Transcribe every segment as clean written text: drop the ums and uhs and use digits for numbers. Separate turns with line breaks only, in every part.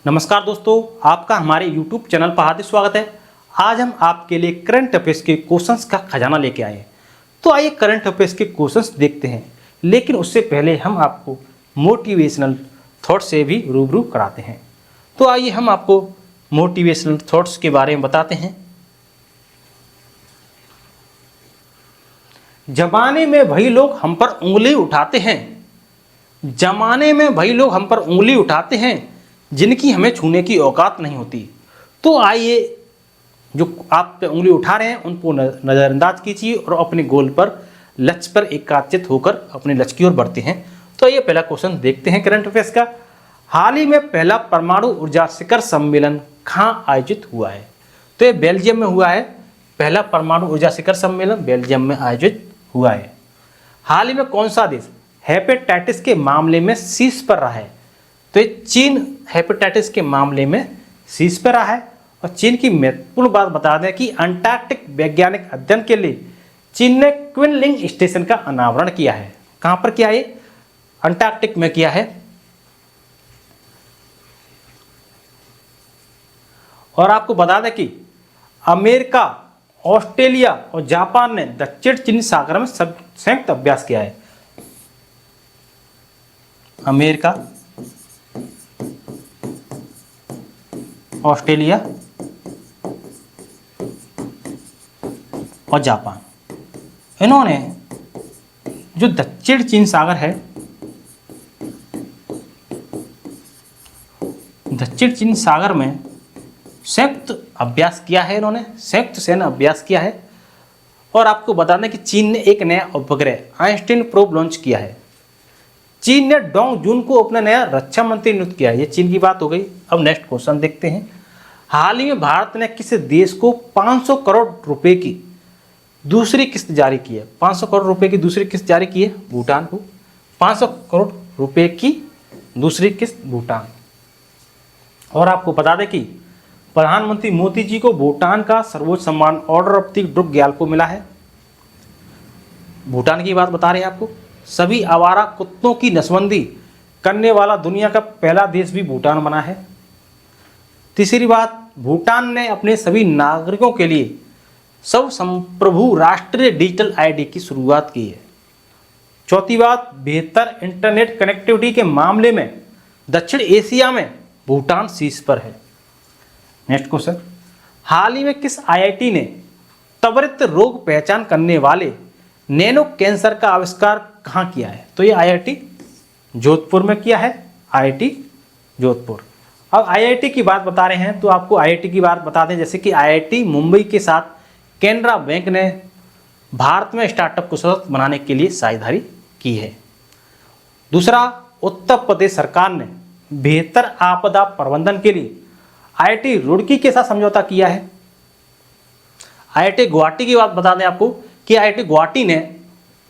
नमस्कार दोस्तों, आपका हमारे YouTube चैनल पर हार्दिक स्वागत है। आज हम आपके लिए करंट अफेयर्स के क्वेश्चंस का खजाना लेके आए हैं। तो आइए करंट अफेयर्स के क्वेश्चंस देखते हैं, लेकिन उससे पहले हम आपको मोटिवेशनल थॉट्स से भी रूबरू कराते हैं। तो आइए हम आपको मोटिवेशनल थॉट्स के बारे में बताते हैं। जमाने में वही लोग हम पर उंगली उठाते हैं, जमाने में वही लोग हम पर उंगली उठाते हैं जिनकी हमें छूने की औकात नहीं होती। तो आइए जो आप पे उंगली उठा रहे हैं उनको नज़रअंदाज कीजिए और अपने गोल पर, लक्ष्य पर एकाग्रचित होकर अपने लक्ष्य की ओर बढ़ते हैं। तो ये पहला क्वेश्चन देखते हैं करंट अफेयर्स का। हाल ही में पहला परमाणु ऊर्जा शिखर सम्मेलन कहाँ आयोजित हुआ है? तो ये बेल्जियम में हुआ है। पहला परमाणु ऊर्जा शिखर सम्मेलन बेल्जियम में आयोजित हुआ है। हाल ही में कौन सा देश हेपेटाइटिस के मामले में शीर्ष पर रहा है? तो ये चीन हेपेटाइटिस के मामले में शीर्ष पर रहा है। और चीन की महत्वपूर्ण बात बता दें कि अंटार्कटिक वैज्ञानिक अध्ययन के लिए चीन ने क्विनलिंग स्टेशन का अनावरण किया है। कहां पर किया है? अंटार्कटिक में किया है। और आपको बता दें कि अमेरिका, ऑस्ट्रेलिया और जापान ने दक्षिण चीन सागर में संयुक्त अभ्यास किया है। अमेरिका, ऑस्ट्रेलिया और जापान, इन्होंने जो दक्षिण चीन सागर है, दक्षिण चीन सागर में संयुक्त अभ्यास किया है। इन्होंने संयुक्त सैन्य अभ्यास किया है। और आपको बता दें कि चीन ने एक नया उपग्रह आइंस्टीन प्रोब लॉन्च किया है। चीन ने डोंग जून को अपना नया रक्षा मंत्री नियुक्त किया है। ये चीन की बात हो गई। अब नेक्स्ट क्वेश्चन देखते हैं। हाल ही में भारत ने किस देश को 500 करोड़ रुपए की दूसरी किस्त जारी की है? 500 करोड़ रुपए की दूसरी किस्त जारी की है भूटान को। 500 करोड़ रुपए की दूसरी किस्त भूटान। और आपको बता दें कि प्रधानमंत्री मोदी जी को भूटान का सर्वोच्च सम्मान order of the Druk Gyalpo मिला है। भूटान की बात बता रहे हैं आपको। सभी आवारा कुत्तों की नसबंदी करने वाला दुनिया का पहला देश भी भूटान बना है। तीसरी बात, भूटान ने अपने सभी नागरिकों के लिए सर्वसंप्रभु राष्ट्रीय डिजिटल आईडी की शुरुआत की है। चौथी बात, बेहतर इंटरनेट कनेक्टिविटी के मामले में दक्षिण एशिया में भूटान शीर्ष पर है। नेक्स्ट क्वेश्चन, हाल ही में किस आईआईटी ने त्वरित रोग पहचान करने वाले नैनो कैंसर का आविष्कार कहाँ किया है? तो ये आईआईटी जोधपुर में किया है। आईआईटी जोधपुर। अब आईआईटी की बात बता रहे हैं तो आपको आईआईटी की बात बता दें, जैसे कि आईआईटी मुंबई के साथ कैनरा बैंक ने भारत में स्टार्टअप को सशक्त बनाने के लिए साझेदारी की है। दूसरा, उत्तर प्रदेश सरकार ने बेहतर आपदा प्रबंधन के लिए आईआईटी रुड़की के साथ समझौता किया है। आईआईटी गुवाहाटी की बात बता दें आपको कि आईआईटी गुवाहाटी ने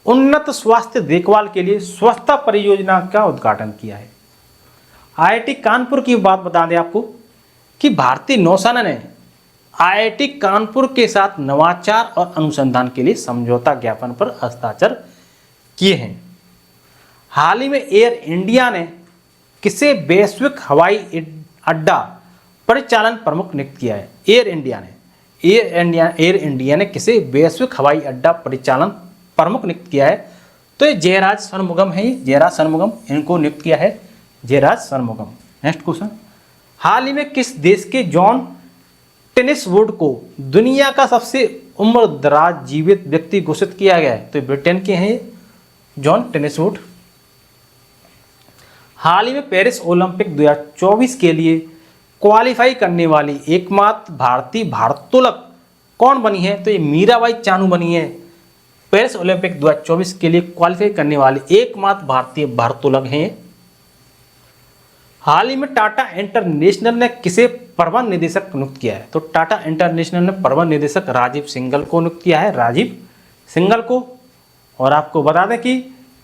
उन्नत स्वास्थ्य देखभाल के लिए स्वच्छता परियोजना का उद्घाटन किया है। आईआईटी कानपुर की बात बता दें आपको कि भारतीय नौसेना ने आईआईटी कानपुर के साथ नवाचार और अनुसंधान के लिए समझौता ज्ञापन पर हस्ताक्षर किए हैं। हाल ही में एयर इंडिया ने किसे वैश्विक हवाई अड्डा परिचालन प्रमुख नियुक्त किया है? एयर इंडिया ने किसे वैश्विक हवाई अड्डा परिचालन प्रमुख नियुक्त किया है? तो ये जयराज षणमुगम है। जयराज षणमुगम इनको नियुक्त किया है, जयराज षणमुगम। नेक्स्ट क्वेश्चन, हाल ही में किस देश के जॉन टेनिसवुड को दुनिया का सबसे उम्रदराज जीवित व्यक्ति घोषित किया गया है? तो ब्रिटेन के हैं जॉन टेनिसवुड। हाल ही में पेरिस ओलंपिक 2024 के लिए क्वालिफाई करने वाली एकमात्र भारतीय भारोत्तोलक कौन बनी है? तो ये मीराबाई चानू बनी है। पेरिस ओलंपिक 2024 के लिए क्वालिफाई करने वाली एकमात्र भारतीय भारोत्तोलक हैं। हाल ही में टाटा इंटरनेशनल ने किसे प्रबंध निदेशक नियुक्त किया है? तो टाटा इंटरनेशनल ने प्रबंध निदेशक राजीव सिंघल को नियुक्त किया है, राजीव सिंघल को। और आपको बता दें कि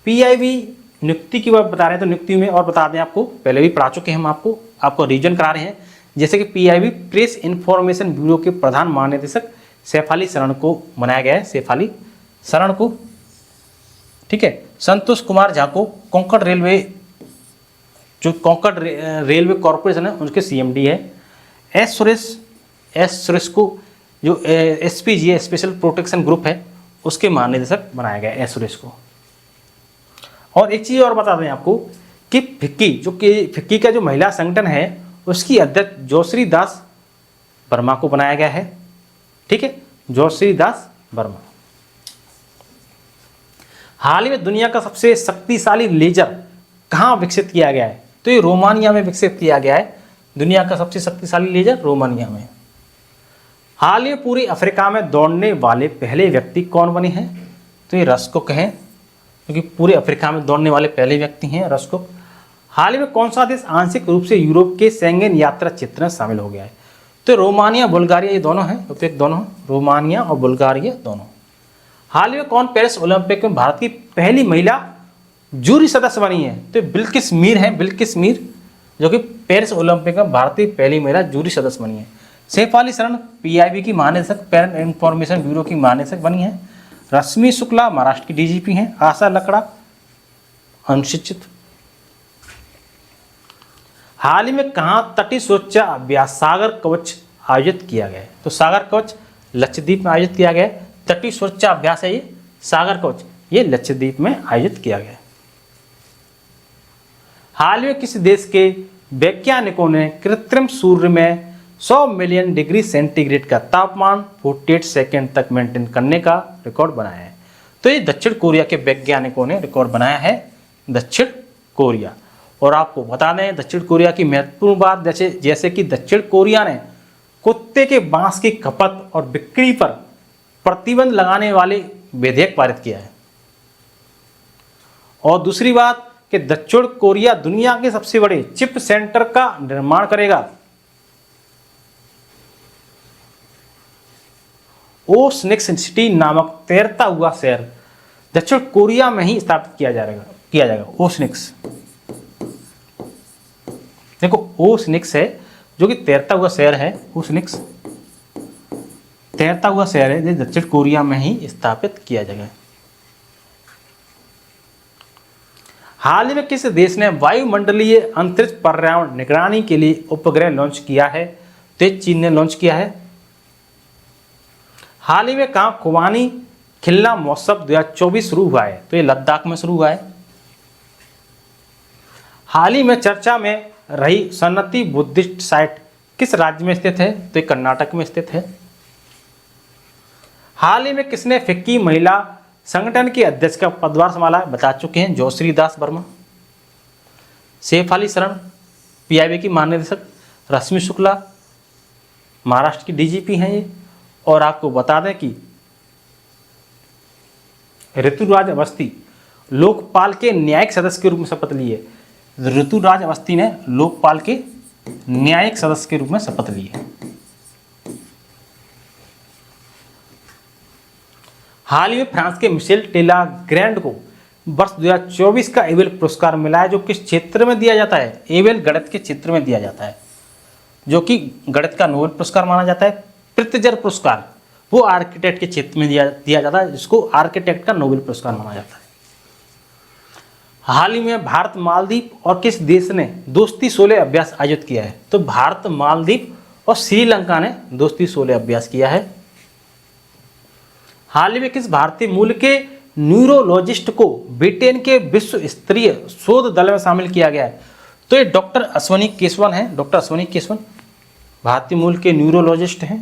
पीआईबी नियुक्ति की बात बता रहे हैं, तो नियुक्ति में और बता दें आपको, पहले भी पढ़ा चुके हैं हम, आपको रीजन करा रहे हैं। जैसे कि पीआईबी प्रेस इंफॉर्मेशन ब्यूरो के प्रधान महानिदेशक शेफाली शरण को बनाया गया है, शेफाली शरण को। ठीक है। संतोष कुमार झा को कोंकण रेलवे जो कॉन्कर्ड रेलवे कॉरपोरेशन है उनके CMD है। एस सुरेश को जो SPG है, स्पेशल प्रोटेक्शन ग्रुप है, उसके महानिदेशक बनाया गया एस सुरेश को। और एक चीज़ और बता दें आपको कि फिक्की का जो महिला संगठन है उसकी अध्यक्ष जोश्री दास वर्मा को बनाया गया है। ठीक है, जोश्री दास वर्मा। हाल ही में दुनिया का सबसे शक्तिशाली लेजर कहाँ विकसित किया गया है? तो ये रोमानिया में विकसित किया गया है। दुनिया का सबसे शक्तिशाली लेजर रोमानिया में। हाल ही में पूरी अफ्रीका में दौड़ने वाले पहले व्यक्ति कौन बने हैं? तो ये रस्कुक हैं, क्योंकि पूरे अफ्रीका में दौड़ने वाले पहले व्यक्ति हैं रस्कुक। हाल ही में कौन सा देश आंशिक रूप से यूरोप के शेंगेन यात्रा क्षेत्र में शामिल हो गया है? तो रोमानिया बुल्गारिया, ये दोनों हैं, उपयुक्त दोनों, रोमानिया और बुल्गारिया दोनों। हाल ही में कौन पेरिस ओलंपिक में भारत की पहली महिला जूरी सदस्य बनी है? तो बिल्किस मीर हैं, बिल्किस मीर, जो कि पेरिस ओलंपिक में भारत की पहली महिला जूरी सदस्य बनी है। शेफाली शरण PIB की महानिदेशक, पेरेंट इंफॉर्मेशन ब्यूरो की महानिदेशक बनी है। रश्मि शुक्ला महाराष्ट्र की DGP हैं। आशा लकड़ा अनुसूचित। हाल ही में कहाँ तटीय सुरक्षा अभ्यास सागर कवच आयोजित किया गया है? तो सागर कवच लक्षद्वीप में आयोजित किया गया है। तटीय सुरक्षा अभ्यास है ये सागर कवच, ये लक्षद्वीप में आयोजित किया गया है। हाल में किस देश के वैज्ञानिकों ने कृत्रिम सूर्य में 100 मिलियन डिग्री सेंटीग्रेड का तापमान 48 सेकेंड तक मेंटेन करने का रिकॉर्ड बनाया है? तो ये दक्षिण कोरिया के वैज्ञानिकों ने रिकॉर्ड बनाया है, दक्षिण कोरिया। और आपको बता दें दक्षिण कोरिया की महत्वपूर्ण बात, जैसे कि दक्षिण कोरिया ने कुत्ते के मांस की खपत और बिक्री पर प्रतिबंध लगाने वाले विधेयक पारित किया है। और दूसरी बात कि दक्षिण कोरिया दुनिया के सबसे बड़े चिप सेंटर का निर्माण करेगा। ओसनिक्स सिटी नामक तैरता हुआ शहर दक्षिण कोरिया में ही स्थापित किया जाएगा। ओसनिक्स, देखो ओसनिक्स है जो कि तैरता हुआ शहर है। ओसनिक्स तैरता हुआ शहर है, जो दक्षिण कोरिया में ही स्थापित किया जाएगा। हाल ही में किस देश ने वायुमंडलीय अंतरिक्ष पर्यावरण निगरानी के लिए उपग्रह लॉन्च किया है? तो चीन ने लॉन्च किया है। हाल ही में कहाँ खुबानी खिलना महोत्सव 2024 शुरू हुआ है? तो ये लद्दाख में शुरू हुआ है। हाल ही में चर्चा में रही सन्नति बुद्धिस्ट साइट किस राज्य में स्थित है? तो ये कर्नाटक में स्थित है। हाल ही में किसने फिक्की महिला संगठन के अध्यक्ष का पदभार संभाला? बता चुके हैं, जोश्री दास वर्मा। शेफाली शरण PIB की महानिदेशक, रश्मि शुक्ला महाराष्ट्र की DGP हैं ये। और आपको बता दें कि ऋतुराज अवस्थी लोकपाल के न्यायिक सदस्य के रूप में शपथ ली है। ऋतुराज अवस्थी ने लोकपाल के न्यायिक सदस्य के रूप में शपथ ली है। हाल ही में फ्रांस के मिशेल टेलाग्रैंड को वर्ष 2024 का एबेल पुरस्कार मिला है, जो किस क्षेत्र में दिया जाता है? एबेल गणित के क्षेत्र में दिया जाता है, जो कि गणित का नोबेल पुरस्कार माना जाता है। प्रित्जर पुरस्कार वो आर्किटेक्ट के क्षेत्र में दिया जाता है, जिसको आर्किटेक्ट का नोबेल पुरस्कार माना जाता है। हाल ही में भारत मालदीव और किस देश ने दोस्ती 16 अभ्यास आयोजित किया है? तो भारत, मालदीव और श्रीलंका ने दोस्ती 16 अभ्यास किया है। हाल ही में किस भारतीय मूल के न्यूरोलॉजिस्ट को ब्रिटेन के विश्व स्तरीय शोध दल में शामिल किया गया है? तो ये डॉक्टर अश्वनी केशवन हैं। डॉक्टर अश्वनी केशवन भारतीय मूल के न्यूरोलॉजिस्ट हैं।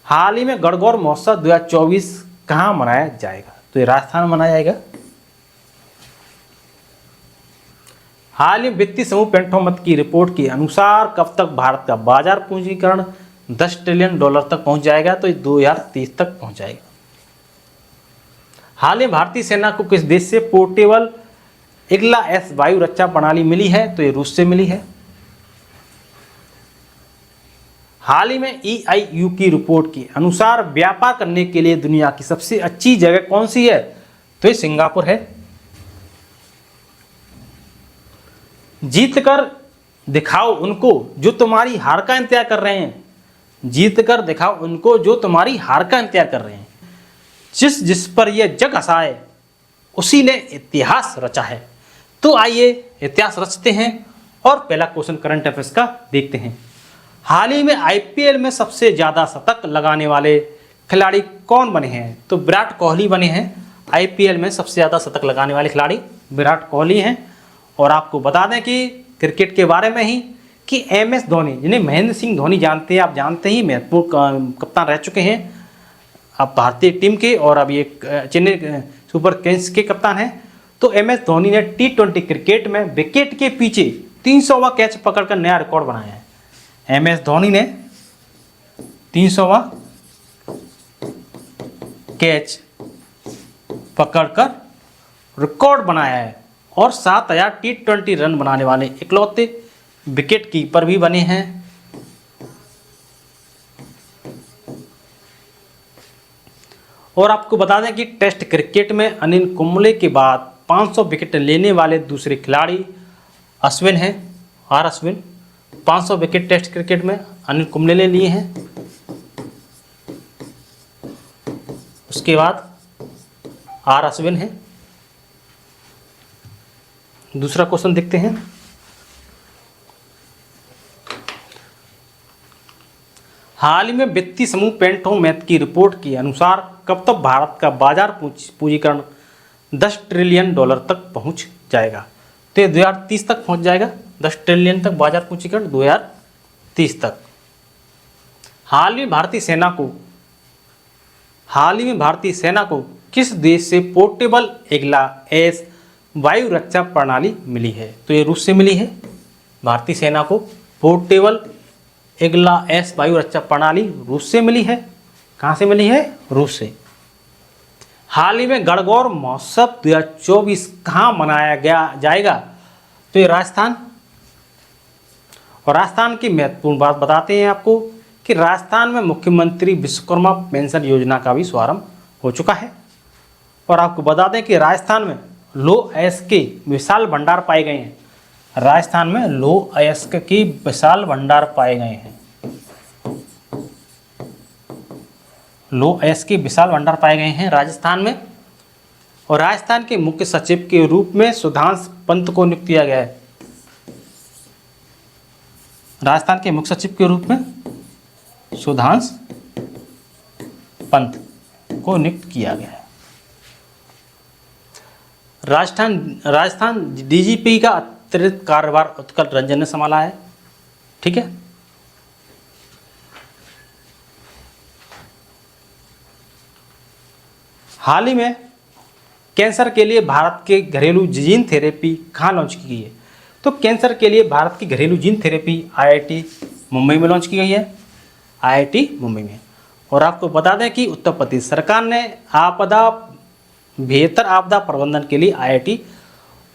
हाल ही में गणगौर महोत्सव 2024 कहाँ मनाया जाएगा? तो ये राजस्थान में मनाया जाएगा। हाल ही वित्तीय समूह पेंटोमत की रिपोर्ट के अनुसार कब तक भारत का बाजार पूंजीकरण $10 ट्रिलियन तक पहुंच जाएगा? तो 2030 तक पहुंच जाएगा। हाल ही भारतीय सेना को किस देश से पोर्टेबल IGLA-S वायु रक्षा प्रणाली मिली है? तो ये रूस से मिली है। हाल ही में EIU की रिपोर्ट के अनुसार व्यापार करने के लिए दुनिया की सबसे अच्छी जगह कौन सी है? तो ये सिंगापुर है। जीत कर दिखाओ उनको जो तुम्हारी हार का इंतजार कर रहे हैं। जीत कर दिखाओ उनको जो तुम्हारी हार का इंतजार कर रहे हैं। जिस जिस पर यह जग हंसाए उसी ने इतिहास रचा है। तो आइए इतिहास रचते हैं और पहला क्वेश्चन करंट अफेयर्स का देखते हैं। हाल ही में आईपीएल में सबसे ज़्यादा शतक लगाने वाले खिलाड़ी कौन बने हैं? तो विराट कोहली बने हैं। आईपीएल में सबसे ज़्यादा शतक लगाने वाले खिलाड़ी विराट कोहली हैं। और आपको बता दें कि क्रिकेट के बारे में ही कि एमएस धोनी, जिन्हें महेंद्र सिंह धोनी जानते हैं, आप जानते ही महत्वपूर्ण कप्तान रह चुके हैं अब भारतीय टीम के, और अब ये चेन्नई सुपर किंग्स के कप्तान हैं। तो एमएस धोनी ने टी20 क्रिकेट में विकेट के पीछे 300वां कैच पकड़कर नया रिकॉर्ड बनाया है। एमएस धोनी ने 300वां कैच पकड़कर रिकॉर्ड बनाया है और 7000 टी20 रन बनाने वाले इकलौते विकेट कीपर भी बने हैं। और आपको बता दें कि टेस्ट क्रिकेट में अनिल कुंबले के बाद 500 विकेट लेने वाले दूसरे खिलाड़ी अश्विन हैं, R Ashwin. 500 wicket test cricket में अनिल कुंबले ने लिए हैं। उसके बाद आर अश्विन है। दूसरा क्वेश्चन देखते हैं। हाल ही में वित्तीय समूह पेंटो मैथ की रिपोर्ट के अनुसार कब तक भारत का बाजार पूंजीकरण $10 ट्रिलियन तक पहुंच जाएगा? तो ये 2030 तक पहुंच जाएगा। 10 ट्रिलियन तक बाजार पूंजीकरण 2030 तक। हाल ही में भारतीय सेना को किस देश से पोर्टेबल एगला-एस वायु रक्षा प्रणाली मिली है? तो ये रूस से मिली है। भारतीय सेना को पोर्टेबल एगला-एस वायु रक्षा प्रणाली रूस से मिली है। कहाँ से मिली है? रूस से। हाल ही में गणगौर महोत्सव 2024 कहाँ मनाया जाएगा? तो ये राजस्थान। और राजस्थान की महत्वपूर्ण बात बताते हैं आपको कि राजस्थान में मुख्यमंत्री विश्वकर्मा पेंशन योजना का भी शुभारंभ हो चुका है। और आपको बता दें कि राजस्थान में लौह अयस्क के विशाल भंडार पाए गए हैं। राजस्थान में लौह अयस्क की विशाल भंडार पाए गए हैं। लौह अयस्क के विशाल भंडार पाए गए हैं राजस्थान में। और राजस्थान के मुख्य सचिव के रूप में सुधांश पंत को नियुक्त किया गया है। राजस्थान के मुख्य सचिव के रूप में सुधांश पंत को नियुक्त किया गया है। राजस्थान डीजीपी का अतिरिक्त कार्यभार उत्कल रंजन ने संभाला है। ठीक है। हाल ही में कैंसर के लिए भारत के घरेलू जीन थेरेपी कहाँ लॉन्च की गई है? तो कैंसर के लिए भारत की घरेलू जीन थेरेपी आईआईटी मुंबई में लॉन्च की गई है। आईआईटी मुंबई में। और आपको बता दें कि उत्तर प्रदेश सरकार ने बेहतर आपदा प्रबंधन के लिए आईआईटी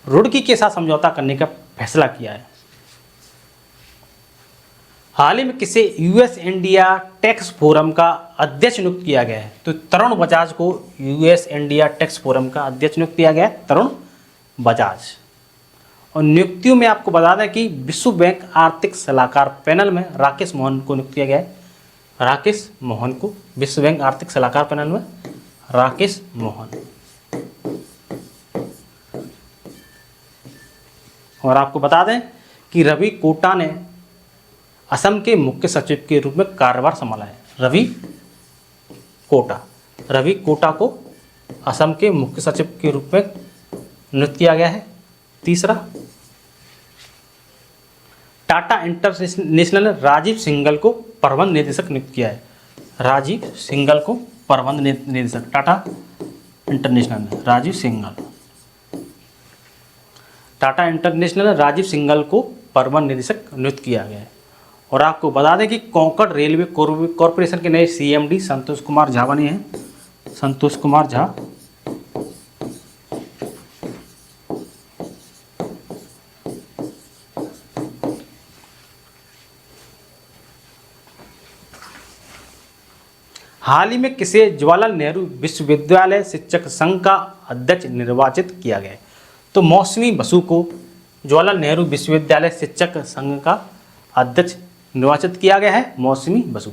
रुड़की के साथ समझौता करने का फैसला किया है। हाल ही में किसे यूएस इंडिया टैक्स फोरम का अध्यक्ष नियुक्त किया गया है? तो तरुण बजाज को यूएस इंडिया टैक्स फोरम का अध्यक्ष नियुक्त किया गया है, तरुण बजाज। और नियुक्तियों में आपको बता दें कि विश्व बैंक आर्थिक सलाहकार पैनल में राकेश मोहन को नियुक्त किया गया है। राकेश मोहन को विश्व बैंक आर्थिक सलाहकार पैनल में राकेश मोहन। और आपको बता दें कि रवि कोटा ने असम के मुख्य सचिव के रूप में कार्यभार संभाला है। रवि कोटा को असम के मुख्य सचिव के रूप में नियुक्त किया गया है। तीसरा, टाटा इंटरनेशनल राजीव सिंघल को प्रबंध निदेशक नियुक्त किया है। राजीव सिंघल को प्रबंध निदेशक, टाटा इंटरनेशनल राजीव सिंघल। टाटा इंटरनेशनल राजीव सिंघल को प्रबंध निदेशक नियुक्त किया गया है। और आपको बता दें कि कोंकण रेलवे कॉरपोरेशन के नए सीएमडी संतोष कुमार झा बने हैं। संतोष कुमार झा। हाल ही में किसे जवाहरलाल नेहरू विश्वविद्यालय शिक्षक संघ का अध्यक्ष निर्वाचित किया गया है? तो मौसमी बसु को जवाहरलाल नेहरू विश्वविद्यालय शिक्षक संघ का अध्यक्ष निर्वाचित किया गया है। मौसमी बसु।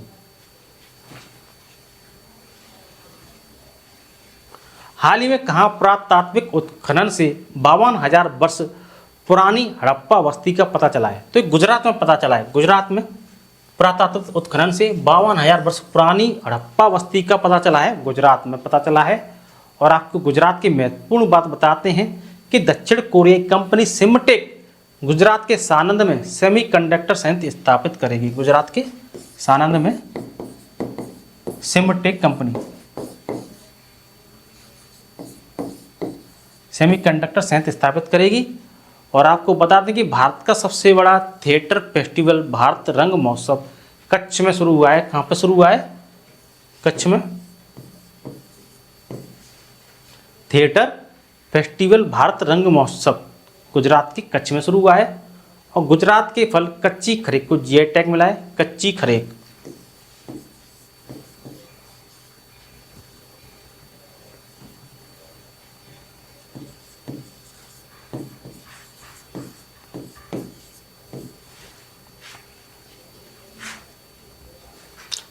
हाल ही में कहाँ पुरातात्विक उत्खनन से 52,000 वर्ष पुरानी हड़प्पा बस्ती का पता चला है। तो ये गुजरात में पता चला है। गुजरात में पुरातात्विक उत्खनन से 52,000 वर्ष पुरानी हड़प्पा बस्ती का पता चला है, गुजरात में पता चला है। और आपको गुजरात की महत्वपूर्ण बात बताते हैं कि दक्षिण कोरियाई कंपनी सिमटेक गुजरात के सानंद में सेमीकंडक्टर संयंत्र स्थापित करेगी। गुजरात के सानंद में सिमटेक कंपनी सेमीकंडक्टर संयंत्र स्थापित करेगी। और आपको बता दें कि भारत का सबसे बड़ा थिएटर फेस्टिवल भारत रंग महोत्सव कच्छ में शुरू हुआ है। कहाँ पे शुरू हुआ है? कच्छ में। थिएटर फेस्टिवल भारत रंग महोत्सव गुजरात के कच्छ में शुरू हुआ है। और गुजरात के फल कच्ची खरेक को जीआई टैग मिला है। कच्ची खरेक।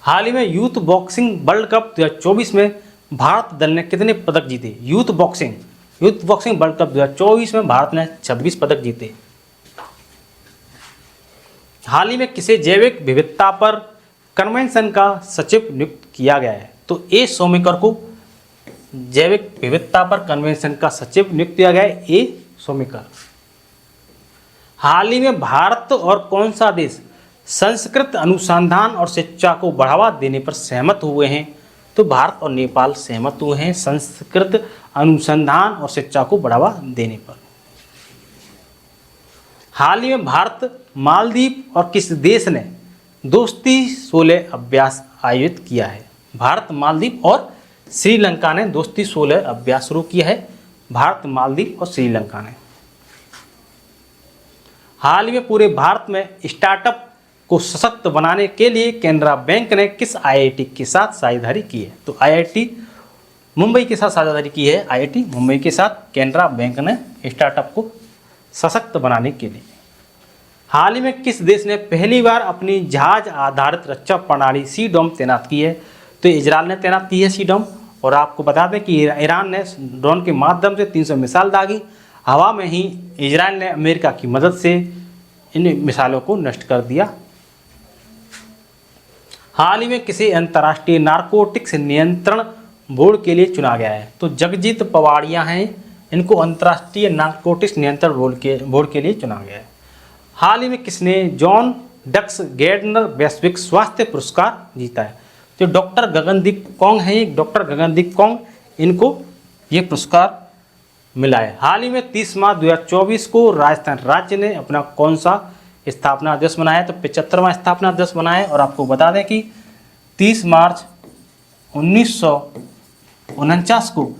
हाल ही में यूथ बॉक्सिंग वर्ल्ड कप 2024 में भारत दल ने कितने पदक जीते? यूथ बॉक्सिंग वर्ल्ड कप 2024 में भारत ने 26 पदक जीते। हाल ही में किसे जैविक विविधता पर कन्वेंशन का सचिव नियुक्त किया गया है? तो ए सोमेकर को जैविक विविधता पर कन्वेंशन का सचिव नियुक्त किया गया है, ए सोमेकर। हाल ही में भारत और कौन सा देश संस्कृत अनुसंधान और शिक्षा को बढ़ावा देने पर सहमत हुए हैं? तो भारत और नेपाल सहमत हुए हैं संस्कृत अनुसंधान और शिक्षा को बढ़ावा देने पर। हाल ही में भारत मालदीव और किस देश ने दोस्ती 16 अभ्यास आयोजित किया है? भारत मालदीव और श्रीलंका ने दोस्ती 16 अभ्यास शुरू किया है। भारत मालदीव और श्रीलंका ने। हाल ही में पूरे भारत में स्टार्टअप को सशक्त बनाने के लिए केनरा बैंक ने किस आईआईटी के साथ साझेदारी की है? तो आईआईटी मुंबई के साथ साझेदारी की है। आईआईटी मुंबई के साथ केनरा बैंक ने स्टार्टअप को सशक्त बनाने के लिए। हाल ही में किस देश ने पहली बार अपनी जहाज आधारित रक्षा प्रणाली सी-डॉम तैनात की है? तो इजराइल ने तैनात की है सी-डॉम। और आपको बता दें कि ईरान ने ड्रोन के माध्यम से 300 मिसाइल दागी। हवा में ही इजराइल ने अमेरिका की मदद से इन मिसाइलों को नष्ट कर दिया। हाल ही में किसी अंतर्राष्ट्रीय नारकोटिक्स नियंत्रण बोर्ड के लिए चुना गया है? तो जगजीत पवाड़िया हैं, इनको अंतर्राष्ट्रीय नारकोटिक्स नियंत्रण बोर्ड के लिए चुना गया है। हाल ही में किसने जॉन डक्स गैर्डनर वैश्विक स्वास्थ्य पुरस्कार जीता है? तो डॉक्टर गगनदीप कौंग हैं, डॉक्टर गगनदीप कौंग, इनको ये पुरस्कार मिला है। हाल ही में 30 मार्च 2024 को राजस्थान राज्य ने अपना कौन सा स्थापना दिवस मनाया है? तो 75वां स्थापना दिवस मनाया है। और आपको बता दें कि 30 मार्च 1949 को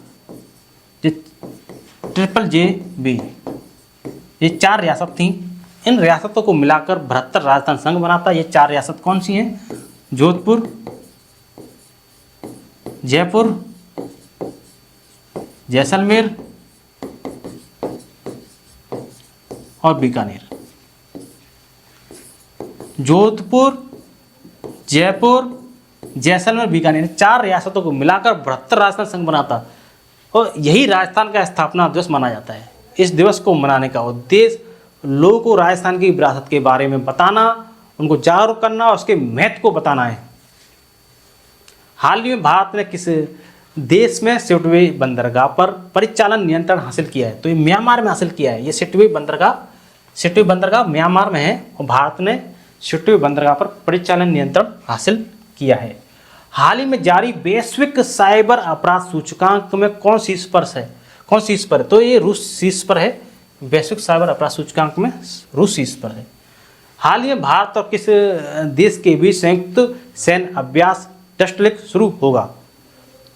JJB ये 4 रियासत थी। इन रियासतों को मिलाकर 72 राजस्थान संघ बनाता है। ये 4 रियासत कौन सी हैं? जोधपुर, जयपुर, जैसलमेर और बीकानेर। जोधपुर, जयपुर, जैसलमेर, बीकानेर 4 रियासतों को मिलाकर 72 राजस्थान संघ बनाता। और यही राजस्थान का स्थापना दिवस माना जाता है। इस दिवस को मनाने का उद्देश्य लोगों को राजस्थान की विरासत के बारे में बताना, उनको जागरूक करना और उसके महत्व को बताना है। हाल ही में भारत ने किस देश में सिटवे बंदरगाह पर परिचालन नियंत्रण हासिल किया है? तो ये म्यांमार में हासिल किया है। ये सिटवे बंदरगाह म्यांमार में है और भारत ने सिटवे बंदरगाह पर परिचालन नियंत्रण हासिल किया है। हाल ही में जारी वैश्विक साइबर अपराध सूचकांक में कौन शीर्ष पर है? तो ये रूस शीर्ष पर है। वैश्विक साइबर अपराध सूचकांक में रूस शीर्ष पर है। हाल ही में भारत और किस देश के बीच संयुक्त सैन्य अभ्यास टस्टलिक शुरू होगा?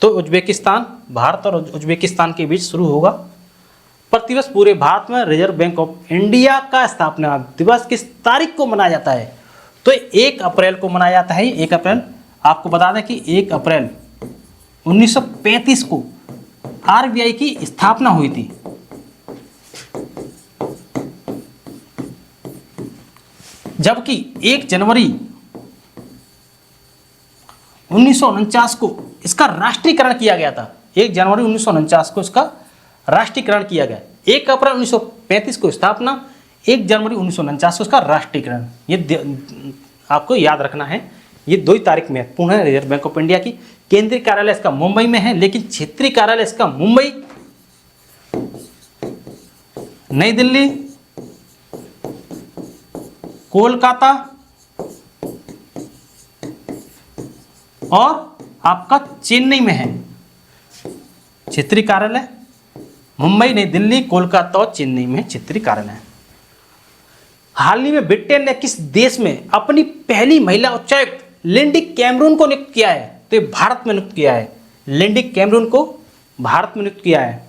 तो उज्बेकिस्तान, भारत और उज्बेकिस्तान के बीच शुरू होगा। प्रतिवर्ष पूरे भारत में रिजर्व बैंक ऑफ इंडिया का स्थापना दिवस किस तारीख को मनाया जाता है? तो 1 अप्रैल को मनाया जाता है। 1 अप्रैल, आपको बता दें कि 1 अप्रैल 1935 को आरबीआई की स्थापना हुई थी। जबकि 1 जनवरी 1949 को इसका राष्ट्रीयकरण किया गया था। 1 जनवरी 1949 को इसका राष्ट्रीयकरण किया गया। 1 अप्रैल 1935 को स्थापना, 1 जनवरी 1949 को इसका राष्ट्रीयकरण। ये आपको याद रखना है, ये 2 तारीख महत्वपूर्ण है रिजर्व बैंक ऑफ इंडिया की। केंद्रीय कार्यालय इसका मुंबई में है, लेकिन क्षेत्रीय कार्यालय इसका मुंबई, नई दिल्ली, कोलकाता और आपका चेन्नई में है। क्षेत्रीय कार्यालय मुंबई, नई दिल्ली, कोलकाता और चेन्नई में क्षेत्रीय कार्यालय है। हाल ही में ब्रिटेन ने किस देश में अपनी पहली महिला उच्चायुक्त लिंडी कैमरून को नियुक्त किया है? तो ये भारत में नियुक्त किया है। लिंडी कैमरून को भारत में नियुक्त किया है।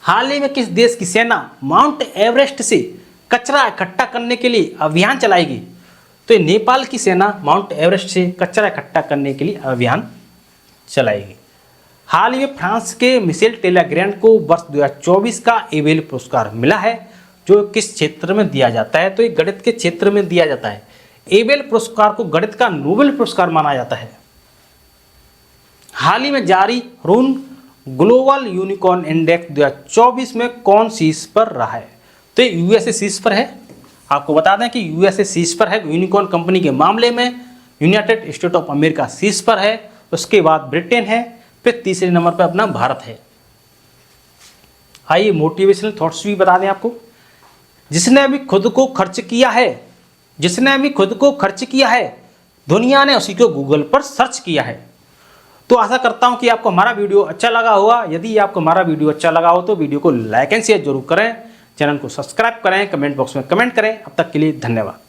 हाल ही में किस देश की सेना माउंट एवरेस्ट से कचरा इकट्ठा करने के लिए अभियान चलाएगी? तो ये नेपाल की सेना माउंट एवरेस्ट से कचरा इकट्ठा करने के लिए अभियान चलाएगी। हाल ही में फ्रांस के मिशेल टेलेग्रैंड को वर्ष 2024 का एबेल पुरस्कार मिला है, जो किस क्षेत्र में दिया जाता है? तो ये गणित के क्षेत्र में दिया जाता है। एबेल पुरस्कार को गणित का नोबेल पुरस्कार माना जाता है। हाल ही में जारी रून ग्लोबल यूनिकॉर्न इंडेक्स 2024 में कौन शीर्ष पर रहा है? तो ये यूएसए शीर्ष पर है। आपको बता दें कि यूएसए शीर्ष पर है यूनिकॉर्न कंपनी के मामले में। यूनाइटेड स्टेट ऑफ अमेरिका शीर्ष पर है, उसके बाद ब्रिटेन है, फिर तीसरे नंबर पर अपना भारत है। आइए मोटिवेशनल थॉट्स भी बता दें आपको। जिसने अभी खुद को खर्च किया है, जिसने अभी खुद को खर्च किया है, दुनिया ने उसी को गूगल पर सर्च किया है। तो आशा करता हूं कि आपको हमारा वीडियो अच्छा लगा होगा। यदि आपको हमारा वीडियो अच्छा लगा हो तो वीडियो को लाइक एंड शेयर जरूर करें, चैनल को सब्सक्राइब करें, कमेंट बॉक्स में कमेंट करें। अब तक के लिए धन्यवाद।